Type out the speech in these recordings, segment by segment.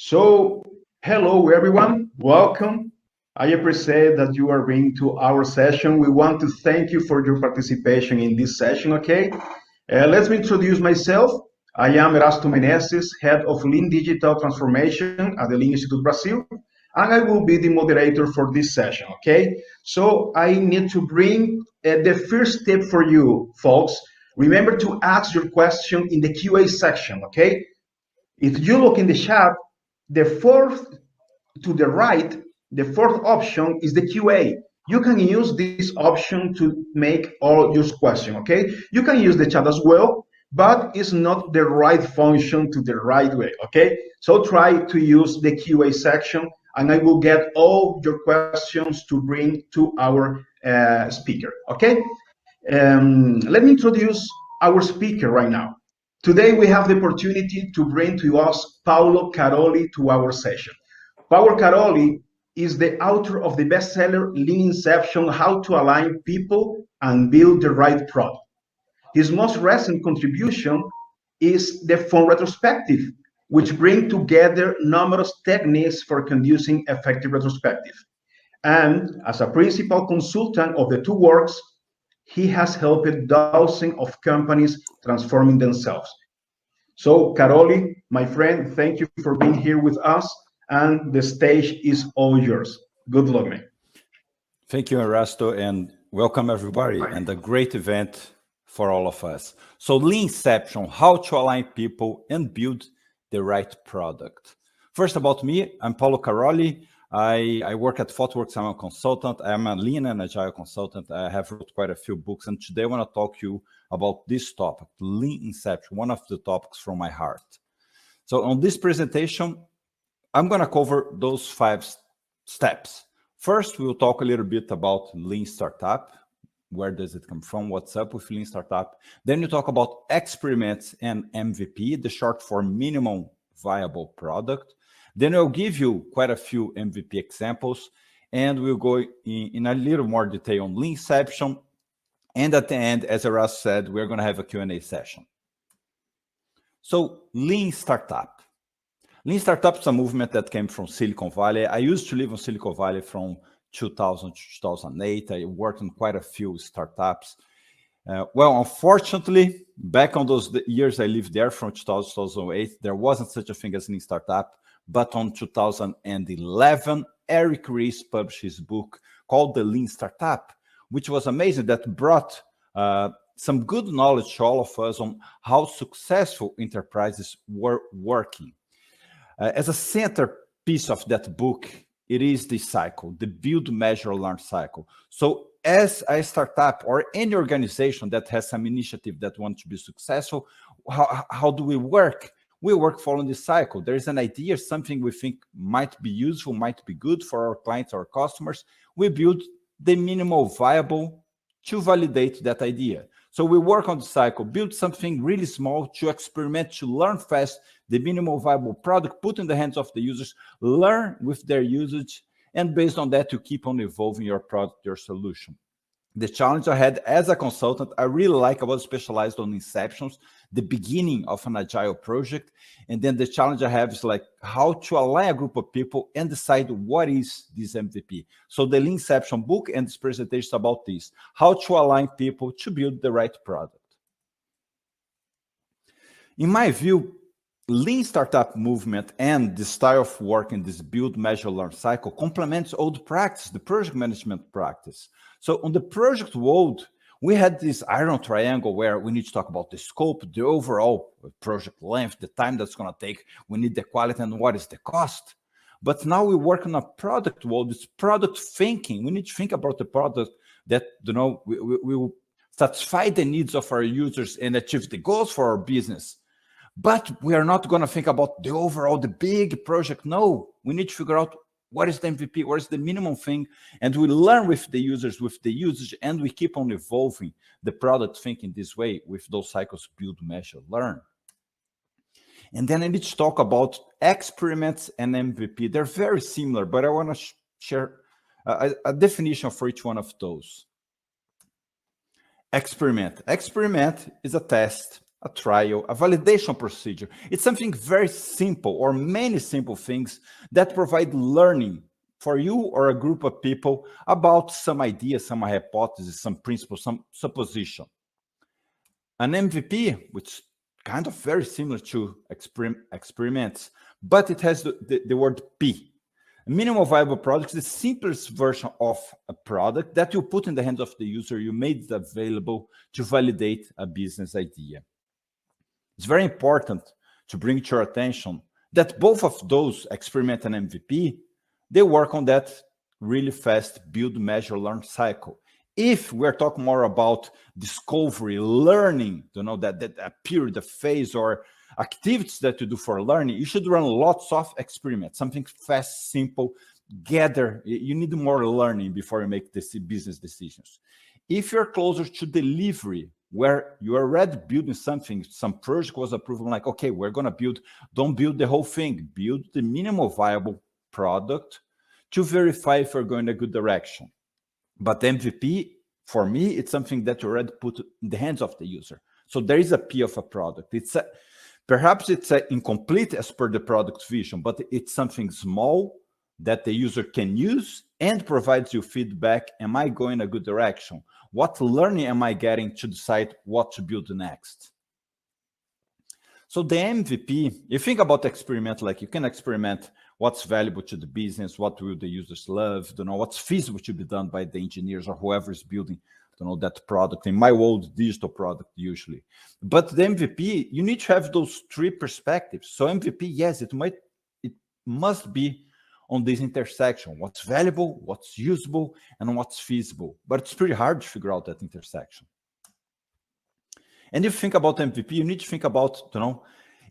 So, hello everyone, welcome. I appreciate that you are bringing to our session. We want to thank you for your participation in this session, okay? Let me introduce myself. I am Erasto Meneses, Head of Lean Digital Transformation at the Lean Institute Brazil, and I will be the moderator for this session, okay? So I need to bring the first tip for you, folks. Remember to ask your question in the QA section, okay? If you look in the chat, the fourth to the right, the fourth option is the QA. You can use this option to make all your question, okay? You can use the chat as well, but it's not the right function to the right way, okay? So try to use the QA section and I will get all your questions to bring to our speaker, okay? Let me introduce our speaker right now. Today we have the opportunity to bring to us Paulo Caroli to our session. Paulo Caroli is the author of the bestseller Lean Inception, How to Align People and Build the Right Product. His most recent contribution is the Fund Retrospective, which brings together numerous techniques for conducting effective retrospective. And as a principal consultant of the two works, he has helped dozens of companies transforming themselves. So, Caroli, my friend, thank you for being here with us, and the stage is all yours. Good luck, man. Thank you, Erasto, and welcome everybody, and a great event for all of us. So, Leanception, how to align people and build the right product. First, about me, I'm Paulo Caroli. I work at ThoughtWorks. I'm a consultant. I'm a lean and agile consultant. I have wrote quite a few books, and today I want to talk to you about this topic, Lean Inception, one of the topics from my heart. So on this presentation, I'm going to cover those 5 steps. First, we'll talk a little bit about Lean Startup. Where does it come from? What's up with Lean Startup? Then you talk about experiments and MVP, the short for minimum viable product. Then I'll give you quite a few MVP examples, and we'll go in a little more detail on Leanception. And at the end, as Erasto said, we're going to have a Q&A session. So Lean Startup. Lean Startup is a movement that came from Silicon Valley. I used to live in Silicon Valley from 2000 to 2008. I worked on quite a few startups. Well, unfortunately, back on those years I lived there from 2000 to 2008, there wasn't such a thing as Lean Startup. But on 2011, Eric Ries published his book called The Lean Startup, which was amazing, that brought some good knowledge to all of us on how successful enterprises were working. As a centerpiece of that book, it is the cycle, the build, measure, learn cycle. So as a startup or any organization that has some initiative that wants to be successful, how do we work? We work following this cycle. There is an idea, something we think might be useful, might be good for our clients or customers. We build the minimal viable to validate that idea. So we work on the cycle, build something really small to experiment, to learn fast, the minimal viable product, put in the hands of the users, learn with their usage, and based on that, you keep on evolving your product, your solution. The challenge I had as a consultant, I really like, I was specialized on inceptions, the beginning of an agile project. And then the challenge I have is like how to align a group of people and decide what is this MVP. So the Leanception book and this presentation is about this, how to align people to build the right product. In my view, Lean Startup movement and the style of work in this build, measure, learn cycle complements old practice, the project management practice. So on the project world, we had this iron triangle where we need to talk about the scope, the overall project length, the time that's going to take, we need the quality, and what is the cost. But now we work on a product world, it's product thinking. We need to think about the product that, we will satisfy the needs of our users and achieve the goals for our business. But we are not going to think about the overall, the big project. No, we need to figure out what is the MVP, what is the minimum thing, and we learn with the users, with the usage, and we keep on evolving the product thinking this way with those cycles, build, measure, learn. And then I need to talk about experiments and MVP. They're very similar, but I want to share a definition for each one of those. Experiment. Experiment is a test. a trial, a validation procedure. It's something very simple, or many simple things that provide learning for you or a group of people about some idea, some hypothesis, some principle, some supposition. An MVP, which kind of very similar to experiments, but it has the word P. A minimal viable product is the simplest version of a product that you put in the hands of the user. You made it available to validate a business idea. It's very important to bring to your attention that both of those, experiment and MVP, they work on that really fast build, measure, learn cycle. If we're talking more about discovery, learning, that period, a phase, or activities that you do for learning, you should run lots of experiments, something fast, simple, gather. You need more learning before you make this business decisions. If you're closer to delivery, where you're already building something, some project was approved, like, okay, we're going to build, don't build the whole thing, build the minimal viable product to verify if you're going in a good direction. But MVP, for me, it's something that you already put in the hands of the user. So there is a P of a product. Perhaps it's incomplete as per the product vision, but it's something small that the user can use and provides you feedback. Am I going in a good direction? What learning am I getting to decide what to build next? So the MVP, you think about experiment, like you can experiment what's valuable to the business, what will the users love, what's feasible to be done by the engineers or whoever is building that product. In my world, digital product usually. But the MVP, you need to have those three perspectives. So MVP, yes, it must be on this intersection, what's valuable, what's usable, and what's feasible. But it's pretty hard to figure out that intersection. And if you think about MVP, you need to think about,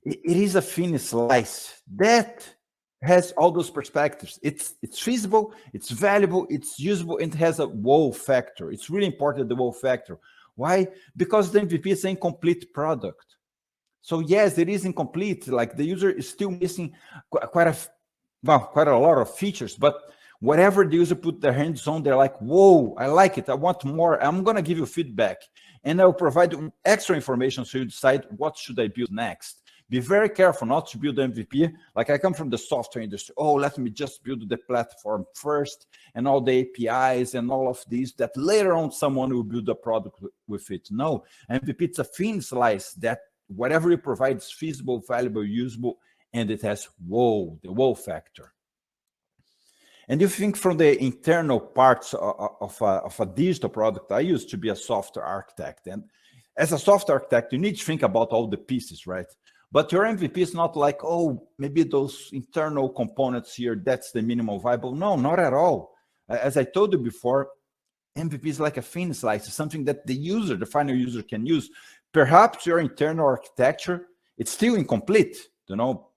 it is a thin slice that has all those perspectives. It's feasible, it's valuable, it's usable, and it has a wow factor. It's really important, the wow factor. Why? Because the MVP is an incomplete product. So yes, it is incomplete. Like the user is still missing quite a lot of features, but whatever the user put their hands on, they're like, whoa, I like it, I want more. I'm going to give you feedback, and I'll provide extra information so you decide what should I build next. Be very careful not to build MVP. Like I come from the software industry. Oh, let me just build the platform first and all the APIs and all of these, that later on someone will build a product with it. No, MVP, it's a thin slice that whatever you provide is feasible, valuable, usable, and it has the wow factor. And you think from the internal parts of a digital product, I used to be a software architect. And as a software architect, you need to think about all the pieces, right? But your MVP is not like, oh, maybe those internal components here, that's the minimal viable. No, not at all. As I told you before, MVP is like a thin slice, something that the final user can use. Perhaps your internal architecture, it's still incomplete.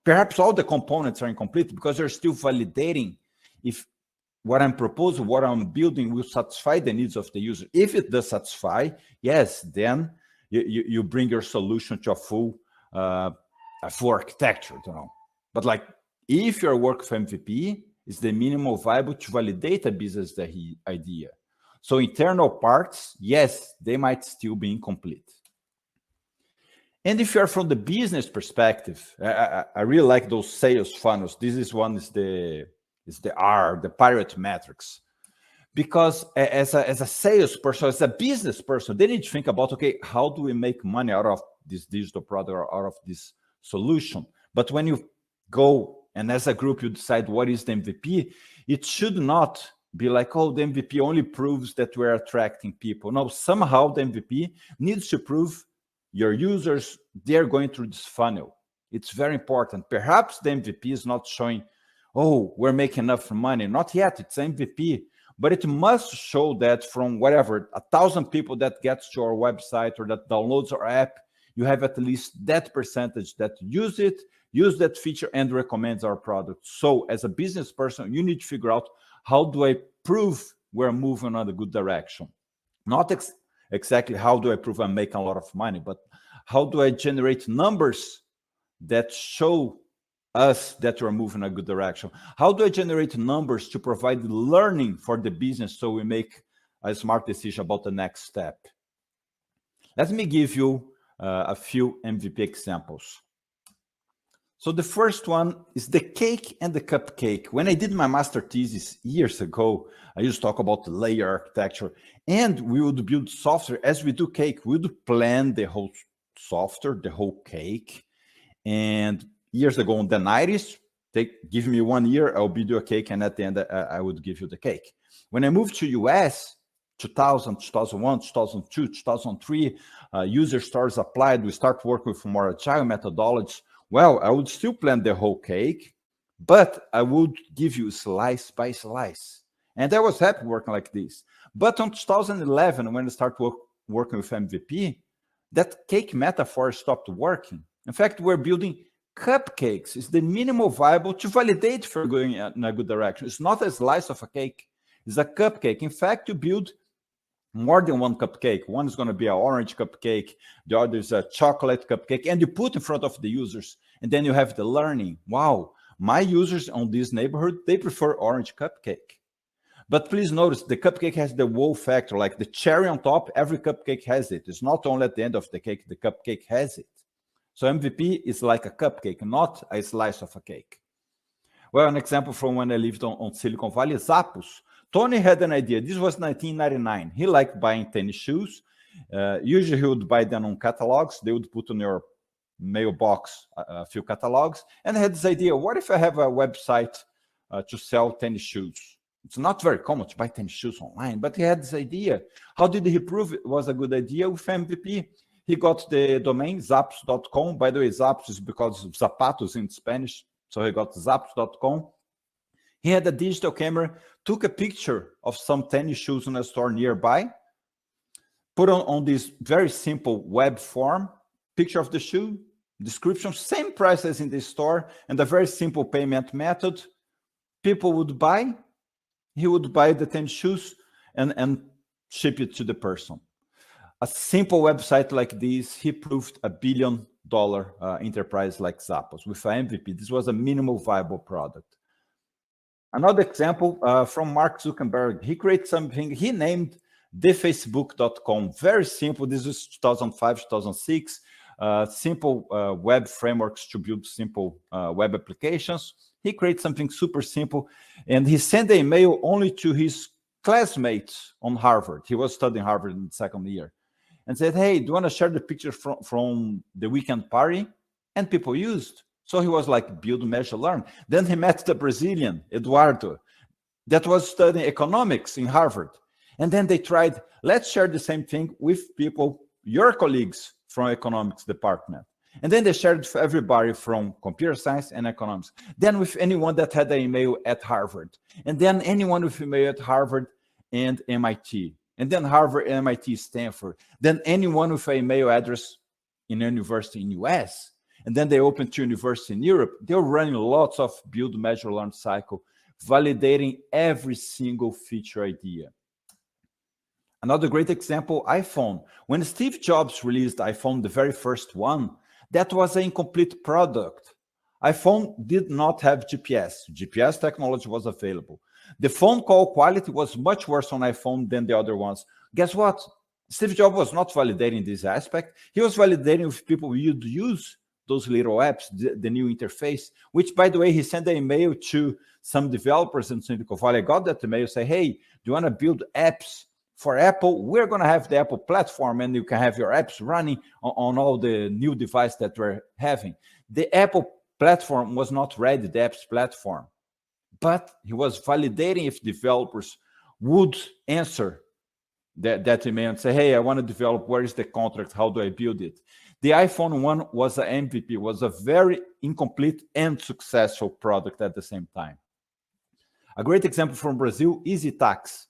Perhaps all the components are incomplete because you're still validating if what I'm proposing, what I'm building will satisfy the needs of the user. If it does satisfy, yes, then you bring your solution to a full architecture. But like if your work of MVP is the minimal viable to validate a business idea. So internal parts, yes, they might still be incomplete. And if you're from the business perspective, I really like those sales funnels. This is the R, the pirate metrics. Because as a salesperson, as a business person, they need to think about, okay, how do we make money out of this digital product or out of this solution? But when you go and as a group, you decide what is the MVP, it should not be like, oh, the MVP only proves that we're attracting people. No, somehow the MVP needs to prove your users, they're going through this funnel. It's very important. Perhaps the MVP is not showing, oh, we're making enough money. Not yet, it's MVP. But it must show that from whatever, 1,000 people that gets to our website or that downloads our app, you have at least that percentage that use that feature and recommends our product. So as a business person, you need to figure out, how do I prove we're moving on a good direction? Not exactly how do I prove I'm making a lot of money, but how do I generate numbers that show us that we're moving in a good direction? How do I generate numbers to provide learning for the business so we make a smart decision about the next step? Let me give you a few MVP examples. So the first one is the cake and the cupcake. When I did my master thesis years ago, I used to talk about the layer architecture, and we would build software as we do cake. We would plan the whole software, the whole cake. And years ago in the 90s, give me 1 year, I'll build you a cake, and at the end, I would give you the cake. When I moved to US, 2000, 2001, 2002, 2003, user stories applied. We start working with more agile methodologies. Well, I would still plan the whole cake, but I would give you slice by slice. And I was happy working like this. But in 2011, when I started working with MVP, that cake metaphor stopped working. In fact, we're building cupcakes. It's the minimal viable to validate if you're going in a good direction. It's not a slice of a cake. It's a cupcake. In fact, you build more than one cupcake. One is going to be an orange cupcake. The other is a chocolate cupcake. And you put in front of the users. And then you have the learning. Wow, my users on this neighborhood, they prefer orange cupcake. But please notice the cupcake has the wow factor, like the cherry on top. Every cupcake has it. It's not only at the end of the cake, the cupcake has it. So MVP is like a cupcake, not a slice of a cake. Well, an example from when I lived on Silicon Valley, Zappos. Tony had an idea. This was 1999. He liked buying tennis shoes. Usually he would buy them on catalogs. They would put on your mailbox a few catalogs. And he had this idea, what if I have a website to sell tennis shoes? It's not very common to buy tennis shoes online, but he had this idea. How did he prove it was a good idea? With MVP. He got the domain zappos.com. By the way, Zappos is because of zapatos in Spanish. So he got zappos.com. He had a digital camera, took a picture of some tennis shoes in a store nearby, put on this very simple web form, picture of the shoe, description, same price as in the store, and a very simple payment method. People would buy, he would buy the 10 shoes and ship it to the person. A simple website like this, he proved $1 billion enterprise like Zappos with an MVP. This was a minimal viable product. Another example from Mark Zuckerberg. He created something, he named thefacebook.com. Very simple. This is 2005, 2006. Simple web frameworks to build simple web applications. He created something super simple, and he sent an email only to his classmates on Harvard. He was studying Harvard in the second year, and said, hey, do you want to share the picture from the weekend party? And people used. So he was like, build, measure, learn. Then he met the Brazilian, Eduardo, that was studying economics in Harvard. And then they tried, let's share the same thing with people, your colleagues from economics department. And then they shared for everybody from computer science and economics. Then with anyone that had an email at Harvard. And then anyone with email at Harvard and MIT. And then Harvard, MIT, Stanford. Then anyone with an email address in a university in US. And then they opened to university in Europe. They're running lots of build, measure, learn cycle, validating every single feature idea. Another great example, iPhone. When Steve Jobs released iPhone, the very first one, that was an incomplete product. iPhone did not have GPS. GPS technology was available. The phone call quality was much worse on iPhone than the other ones. Guess what? Steve Jobs was not validating this aspect. He was validating if people would use those little apps, the new interface, which, by the way, he sent an email to some developers in Silicon Valley. I got that email, say, hey, do you want to build apps for Apple? We're going to have the Apple platform, and you can have your apps running on all the new devices that we're having. The Apple platform was not ready, the apps platform, but he was validating if developers would answer that email and say, hey, I want to develop, where is the contract? How do I build it? The iPhone 1 was an MVP, was a very incomplete and successful product at the same time. A great example from Brazil, EasyTax.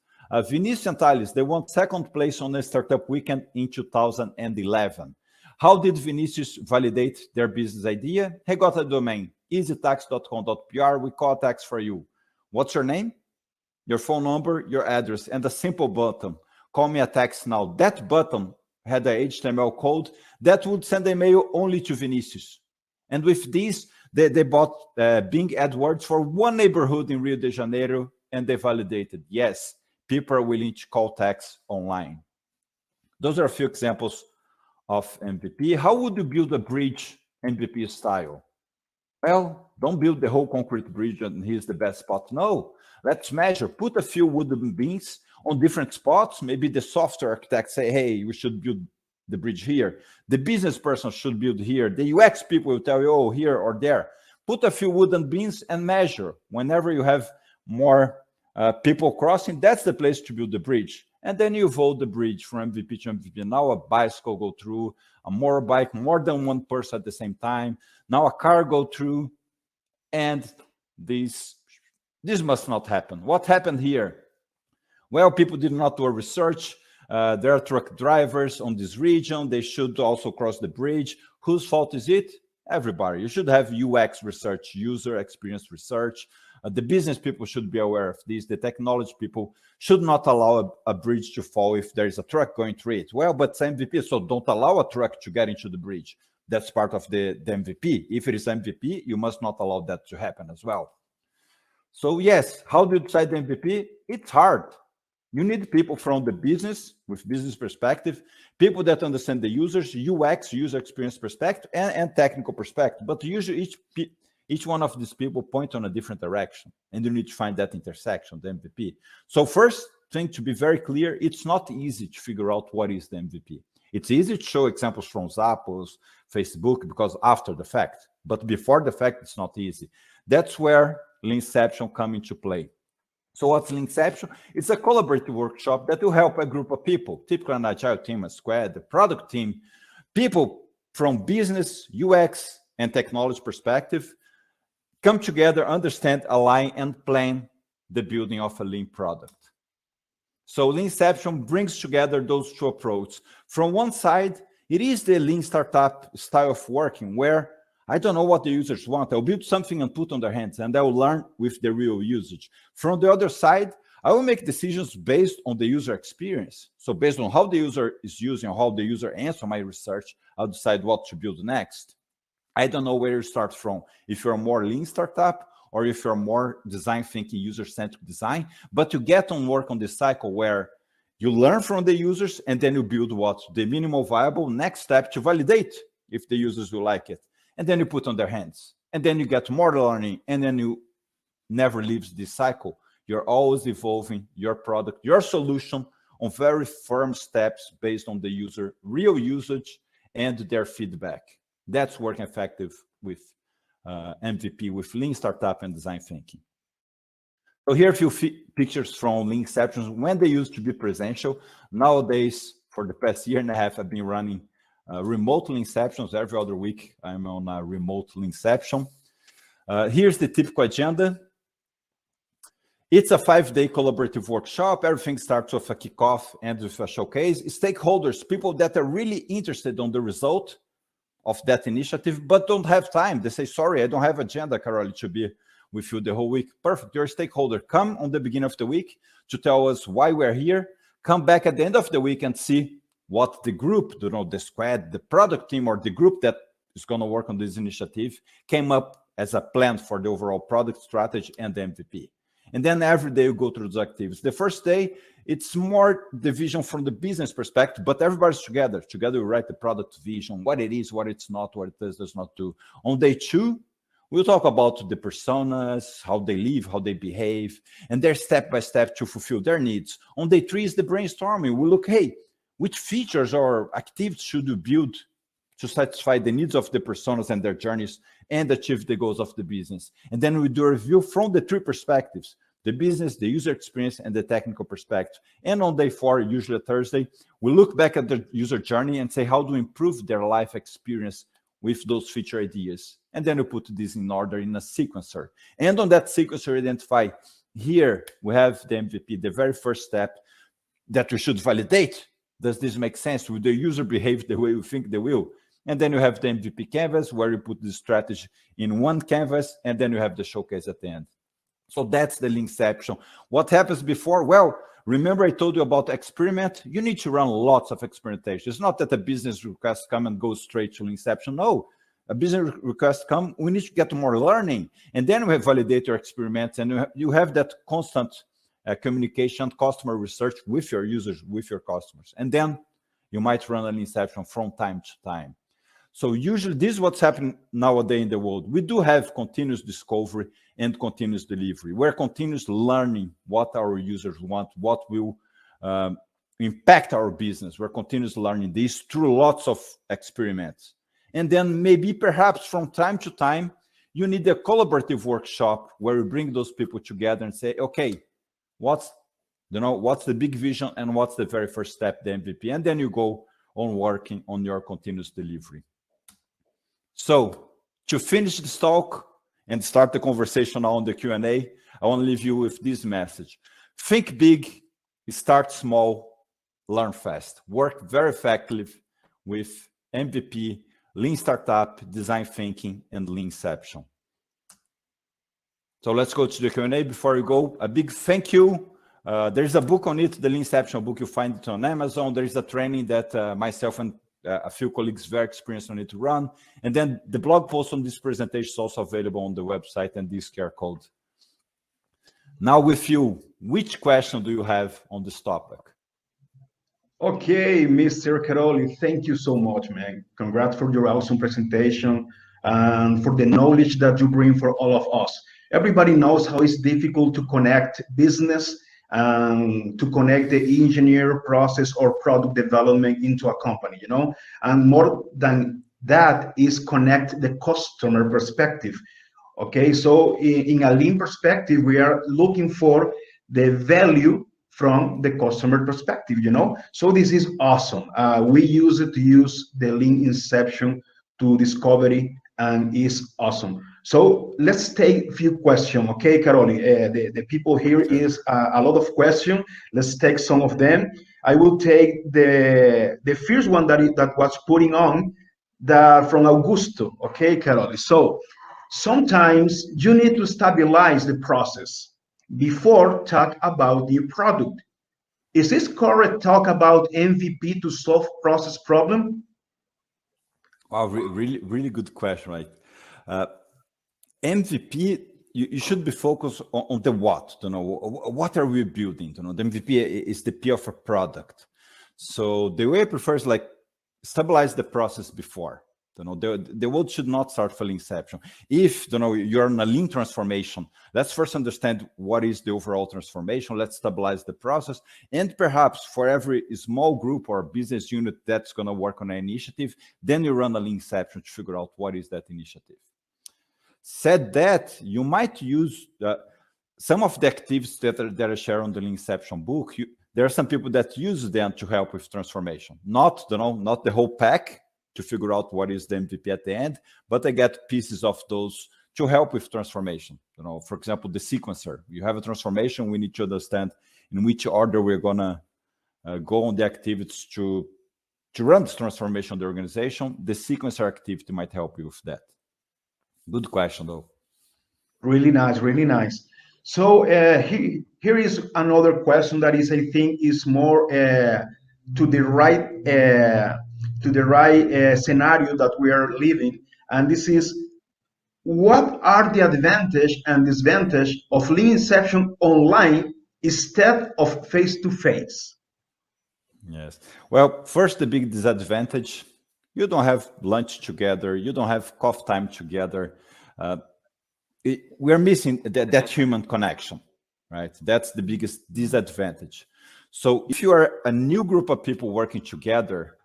Vinicius and Thales, they won second place on the startup weekend in 2011. How did Vinicius validate their business idea? He got a domain, easytax.com.pr. We call tax for you. What's your name? Your phone number, your address, and a simple button. Call me a tax now. That button had an HTML code that would send a mail only to Vinicius. And with this, they bought Bing AdWords for one neighborhood in Rio de Janeiro, and they validated, yes, people are willing to call tax online. Those are a few examples of MVP. How would you build a bridge MVP style? Well, don't build the whole concrete bridge and here's the best spot. No, let's measure. Put a few wooden beams on different spots. Maybe the software architect say, hey, we should build the bridge here. The business person should build here. The UX people will tell you, oh, here or there. Put a few wooden beams and measure. Whenever you have more people crossing, that's the place to build the bridge. And then you evolve the bridge from MVP to MVP. Now a bicycle go through, a motorbike, more than one person at the same time. Now a car go through, and this must not happen. What happened here? Well, people did not do a research. There are truck drivers on this region. They should also cross the bridge. Whose fault is it? Everybody. You should have UX research, user experience research. The business people should be aware of this. The technology people should not allow a bridge to fall if there is a truck going through it. Well, but it's MVP, so don't allow a truck to get into the bridge. That's part of the MVP. If it is MVP, you must not allow that to happen as well. So yes, how do you decide the MVP? It's hard. You need people from the business, with business perspective, people that understand the users, UX, user experience perspective, and technical perspective. But usually each one of these people point on a different direction, and you need to find that intersection, the MVP. So first thing to be very clear, it's not easy to figure out what is the MVP. It's easy to show examples from Zappos, Facebook, because after the fact, but before the fact, it's not easy. That's where Inception come into play. So what's Inception? It's a collaborative workshop that will help a group of people, typically an agile team, a squad, the product team, people from business, UX, and technology perspective, come together, understand, align, and plan the building of a lean product. So Inception brings together those two approaches. From one side, it is the lean startup style of working, where I don't know what the users want. I'll build something and put on their hands, and I will learn with the real usage. From the other side, I will make decisions based on the user experience. So based on how the user is using, how the user answers my research, I'll decide what to build next. I don't know where you start from. If you're a more lean startup, or if you're more design thinking, user-centric design, but you get on work on this cycle where you learn from the users and then you build what? The minimal viable next step to validate if the users will like it. And then you put on their hands. And then you get more learning, and then you never leaves this cycle. You're always evolving your product, your solution on very firm steps based on the user, real usage, and their feedback. That's working effective with MVP, with lean startup and design thinking. So here are a few pictures from Inception when they used to be presential. Nowadays, for the past year and a half, I've been running remote Inceptions. Every other week, I'm on a remote Inception. Here's the typical agenda. It's a 5-day collaborative workshop. Everything starts with a kickoff and with a showcase. Stakeholders, people that are really interested on the result of that initiative, but don't have time. They say, sorry, I don't have agenda, Carol, to be with you the whole week. Perfect. You're a stakeholder. Come on the beginning of the week to tell us why we're here. Come back at the end of the week and see what the group, the squad, the product team, or the group that is going to work on this initiative came up as a plan for the overall product strategy and the MVP. And then every day you go through those activities. The first day, it's more the vision from the business perspective, but everybody's together. Together we write the product vision, what it is, what it's not, what it does not do. On day 2, we'll talk about the personas, how they live, how they behave, and their step-by-step to fulfill their needs. On day 3 is the brainstorming. We look, hey, which features or activities should we build to satisfy the needs of the personas and their journeys and achieve the goals of the business? And then we do a review from the 3 perspectives: the business, the user experience, and the technical perspective. And on day 4, usually a Thursday, we look back at the user journey and say, how to improve their life experience with those feature ideas. And then we put this in order in a sequencer. And on that sequencer, identify, here we have the MVP, the very first step that we should validate. Does this make sense? Will the user behave the way we think they will? And then you have the MVP canvas, where you put the strategy in one canvas, and then you have the showcase at the end. So that's the Inception. What happens before? Well, remember I told you about experiment? You need to run lots of experimentation. It's not that a business request come and go straight to Inception. No, a business request come, we need to get more learning. And then we have validate your experiments, and you have that constant communication, customer research with your users, with your customers. And then you might run an Inception from time to time. So usually this is what's happening nowadays in the world. We do have continuous discovery and continuous delivery. We're continuously learning what our users want, what will impact our business. We're continuously learning this through lots of experiments. And then maybe perhaps from time to time, you need a collaborative workshop where you bring those people together and say, okay, what's the big vision and what's the very first step, the MVP? And then you go on working on your continuous delivery. So to finish this talk and start the conversation on the Q&A, I want to leave you with this message. Think big, start small, learn fast. Work very effectively with MVP, Lean Startup, Design Thinking, and Leanception. So let's go to the Q&A. Before we go, a big thank you. There's a book on it, the Leanception book. You find it on Amazon. There is a training that myself and a few colleagues very experienced on it to run. And then the blog post on this presentation is also available on the website and this QR code. Now with you, which question do you have on this topic? Okay, Mr. Caroli, thank you so much, man. Congrats for your awesome presentation and for the knowledge that you bring for all of us. Everybody knows how it's difficult to connect business and to connect the engineer process or product development into a company, you know, and more than that is connect the customer perspective. Okay, so in a lean perspective, we are looking for the value from the customer perspective, you know. So this is awesome. We use the lean inception to discovery, and is awesome. So let's take a few questions, okay, Caroli? The people here is a lot of questions. Let's take some of them. I will take the first one that was putting on from Augusto, okay, Caroli? So sometimes you need to stabilize the process before talk about the product. Is this correct? Talk about MVP to solve process problem? Wow, really good question, right? MVP, you should be focused on the what. You know, what are we building? You know, the MVP is the P of a product. So the way I prefer is like stabilize the process before. You know, the world should not start from inception. If you're in a lean transformation, let's first understand what is the overall transformation. Let's stabilize the process, and perhaps for every small group or business unit that's going to work on an initiative, then you run a leanception to figure out what is that initiative. Said that, you might use some of the activities that are shared on the Leanception book. There are some people that use them to help with transformation, not the whole pack to figure out what is the MVP at the end, but I get pieces of those to help with transformation. You know, for example, the sequencer. You have a transformation, we need to understand in which order we're gonna go on the activities to run this transformation of the organization. The sequencer activity might help you with that. Good question, though. Really nice, really nice. So here is another question that is, I think, is more to the right scenario that we are living, and this is: what are the advantage and disadvantage of lean inception online instead of face-to-face? Yes. Well, first, the big disadvantage: you don't have lunch together, you don't have coffee time together. We're missing that human connection, right? That's the biggest disadvantage. So if you are a new group of people working together,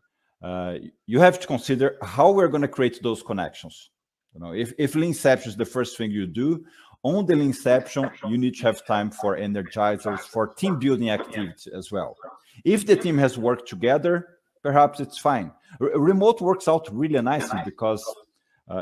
you have to consider how we're going to create those connections. You know, if Leanception is the first thing you do, on the Leanception, you need to have time for energizers, for team building activities as well. If the team has worked together, perhaps it's fine. Remote works out really nicely because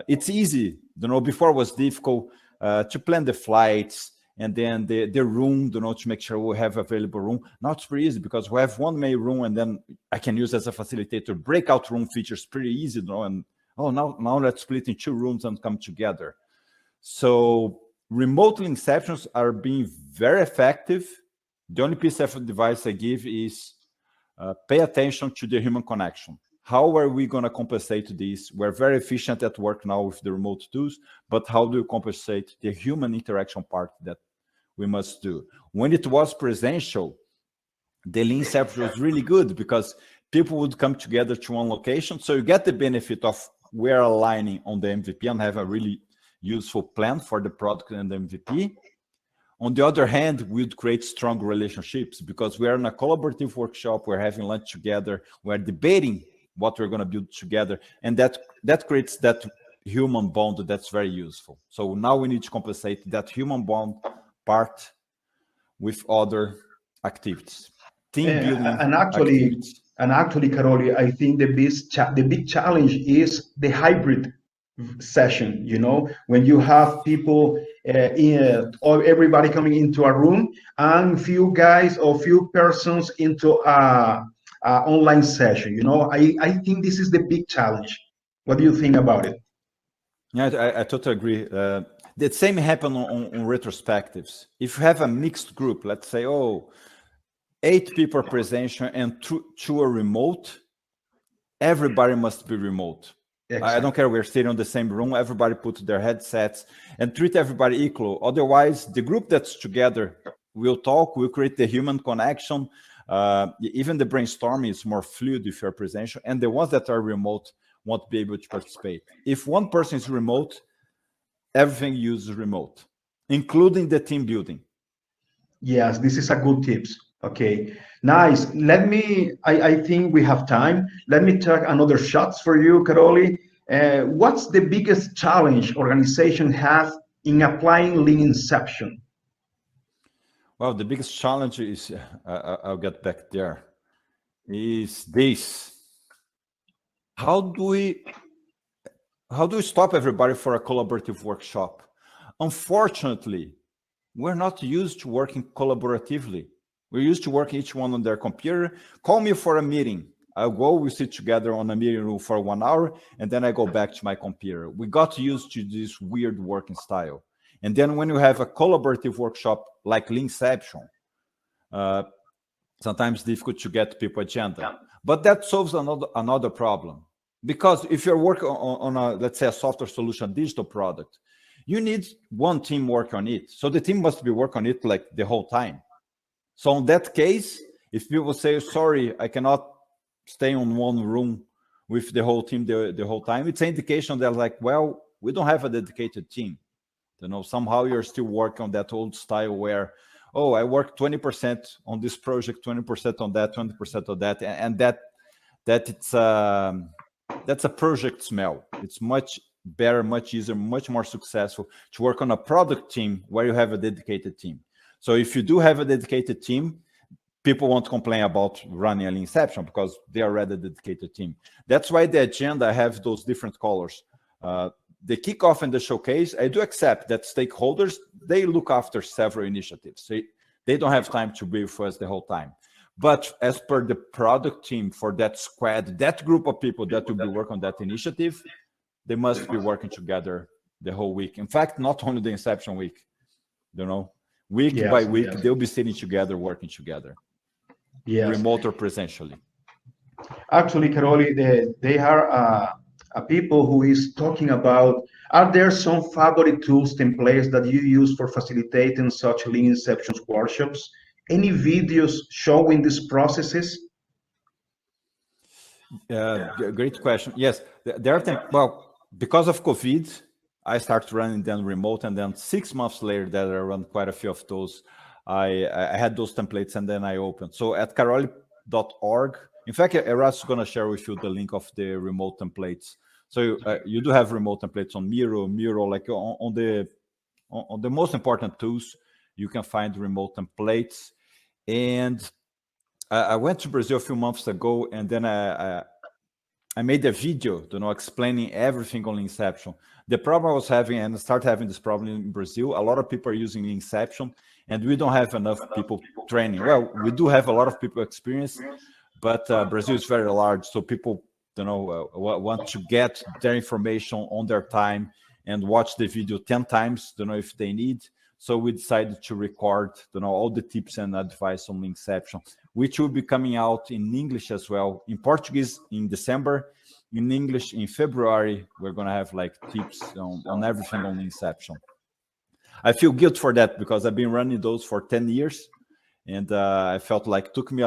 it's easy. You know, before it was difficult to plan the flights, and then the room, to make sure we have available room. Now it's pretty easy because we have one main room, and then I can use as a facilitator breakout room features pretty easy, and now let's split in 2 rooms and come together. So remote inceptions are being very effective. The only piece of advice I give is pay attention to the human connection. How are we going to compensate this? We're very efficient at work now with the remote tools, but how do you compensate the human interaction part that we must do? When it was presential, the Leanception was really good because people would come together to one location. So you get the benefit of we're aligning on the MVP and have a really useful plan for the product and the MVP. On the other hand, we'd create strong relationships because we're in a collaborative workshop, we're having lunch together, we're debating what we're going to build together, and that creates that human bond that's very useful. So now we need to compensate that human bond part with other activities, team building activities. And actually, Caroli, I think the big challenge is the hybrid session. You know, when you have people or everybody coming into a room and few guys or few persons into a online session. You know, I think this is the big challenge. What do you think about it? Yeah, I totally agree. The same happen on retrospectives. If you have a mixed group, let's say, 8 people presentation and 2 are remote, everybody must be remote. Exactly. I don't care, we're sitting in the same room, everybody put their headsets and treat everybody equal. Otherwise, the group that's together will talk, will create the human connection. Even the brainstorming is more fluid if you're presentation, and the ones that are remote won't be able to participate. If one person is remote, everything uses remote, including the team building. Yes, this is a good tips. Okay, nice. I think we have time. Let me take another shots for you, Caroli. What's the biggest challenge organization has in applying Lean Inception? Well, the biggest challenge is, I'll get back there, is this. How do we stop everybody for a collaborative workshop? Unfortunately, we're not used to working collaboratively. We're used to working each one on their computer. Call me for a meeting. I'll go, we sit together on a meeting room for 1 hour, and then I go back to my computer. We got used to this weird working style. And then when you have a collaborative workshop like Leanception, sometimes difficult to get people agenda. But that solves another problem. Because if you're working on a, let's say, a software solution, digital product, you need one team work on it. So the team must be working on it like the whole time. So in that case, if people say, sorry, I cannot stay in one room with the whole team the whole time, it's an indication that like, well, we don't have a dedicated team. You know, somehow you're still working on that old style where, I work 20% on this project, 20% on that, 20% on that. And that's a project smell. It's much better, much easier, much more successful to work on a product team where you have a dedicated team. So if you do have a dedicated team, people won't complain about running a Leanception because they are already a dedicated team. That's why the agenda have those different colors. The kickoff and the showcase, I do accept that stakeholders, they look after several initiatives. They don't have time to be with us the whole time. But as per the product team for that squad, that group of people that will be working on that initiative, they must be working together the whole week. In fact, not only the Inception week, week by week, they'll be sitting together, working together, remote or presentially. Actually, Caroli, they are a people who is talking about, are there some favorite tools, templates that you use for facilitating such Lean Inception workshops? Any videos showing these processes? Great question. Yes, there are things. Well, because of COVID, I started running them remote, and then 6 months later, that I run quite a few of those. I had those templates, and then I opened. So at caroli.org, in fact, Eras is going to share with you the link of the remote templates. So you do have remote templates on Miro, like on the most important tools, you can find remote templates. And I went to Brazil a few months ago, and then I made a video, explaining everything on Inception. The problem I was having, and I started having this problem in Brazil, a lot of people are using Inception, and we don't have enough people training. Well, we do have a lot of people experience, but Brazil is very large, so people, want to get their information on their time and watch the video 10 times, if they need. So we decided to record, all the tips and advice on Inception, which will be coming out in English as well. In Portuguese in December, in English in February, we're going to have like tips on everything on Inception. I feel guilt for that because I've been running those for 10 years. And I felt like it took me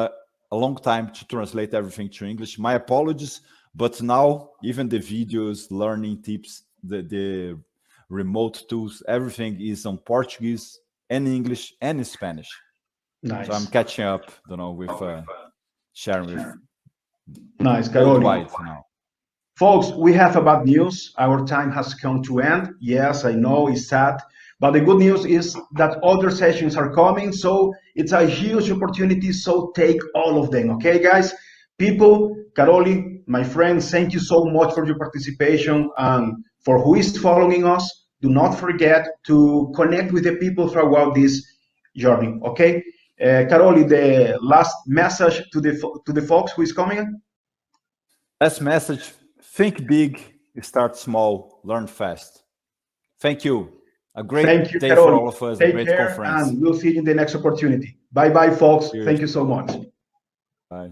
a long time to translate everything to English. My apologies, but now even the videos, learning tips, the remote tools, everything is on Portuguese and English and Spanish. Nice. So I'm catching up, with sharing with Nice, Caroli. worldwide now. Folks, we have a bad news. Our time has come to end. Yes, I know it's sad, but the good news is that other sessions are coming, so it's a huge opportunity, so take all of them, okay, guys? People, Caroli, my friends, thank you so much for your participation, and for who is following us, do not forget to connect with the people throughout this journey, okay? Caroli, the last message to the folks who is coming? Last message, think big, start small, learn fast. Thank you. A great day for all of us, a great conference. And we'll see you in the next opportunity. Bye-bye, folks. Cheers. Thank you so much. Bye.